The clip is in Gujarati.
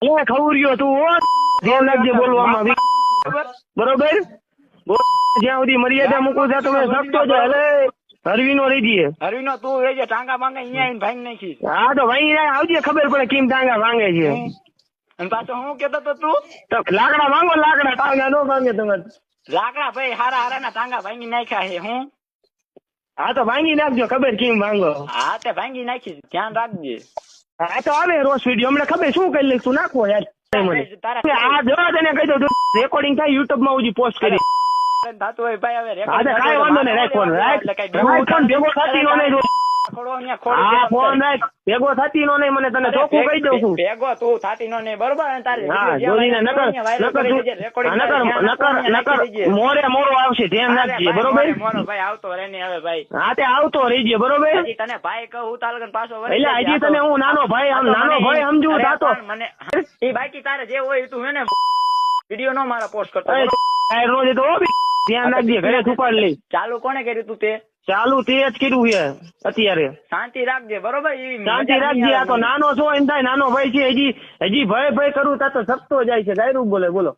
એ ખવર્યો તું હો, ધ્યાન રાખજે બોલવામાં. બરોબર, જ્યાં સુધી મર્યાદા મૂકું ત્યાં તમે શકતો જ. એટલે હરવી નો રહી જઈએ. હરવી નો તું એ જે ટાંગા માંગે અહીંયા આવીને ભાંગી નાખીશ. હા તો ભાઈ આવજે, ખબર પડે કેમ ટાંગા ભાંગે છે. અને પાછો હું કેતો તો તું તો લાકડા માંગો, લાકડા ટાંગા નો ભાંગે તમે. લાકડા ભાઈ હારા ના ટાંગા ભાંગી નાખ્યા છે. હું હા તો ભાંગી નાખજો, ખબર કેમ ભાંગો. હા તે ભાંગી નાખીશ, ધ્યાન રાખજે. હા તો આવે રોજ વિડીયો હમણાં ખબર શું કરી લઈશ તું નાખો યાર. આ જવા તને કહી દઉં, રેકોર્ડિંગ થાય યુટ્યુબ માં ઉજી પોસ્ટ કરી. થતું હોય ભાઈ હવે કાંઈ વાંધો નહીં, રાખવાનું રાખ. ભેગો થતી નો નહીં, ફોન રાખ. ભેગો થતી નો નહીં, મને તને ચોખ્ખું કહી દઉં છું. ભેગો તું થાતી નો નહીં, બરોબર. હા જોઈને નકર મોરો આવશે, ધ્યાન રાખજે. બરોબર, મોરો ભાઈ આવતો રહે ને હવે ભાઈ. હા તે આવતો રહીજે. બરોબર, તને ભાઈ કહું તાલગન પાછો એટલે હજી તને હું નાનો ભાઈ, આમ નાનો ભાઈ સમજુ થાતો. મને એ બાકી તારે જે હોય તું એને વિડીયો નો મારા પોસ્ટ કરતો. રોજ તો ધ્યાન રાખજે, ઘરે છુપાડ લઈ. ચાલુ કોને કર્યું તું? તે ચાલુ તે જ કર્યું છે અત્યારે. શાંતિ રાખજે, બરોબર. શાંતિ રાખજે. આ તો નાનો છો એમ થાય, નાનો ભાઈ છે. હજી ભય કરું તા તો શકતો જાય છે. ગાયરું બોલે, બોલો.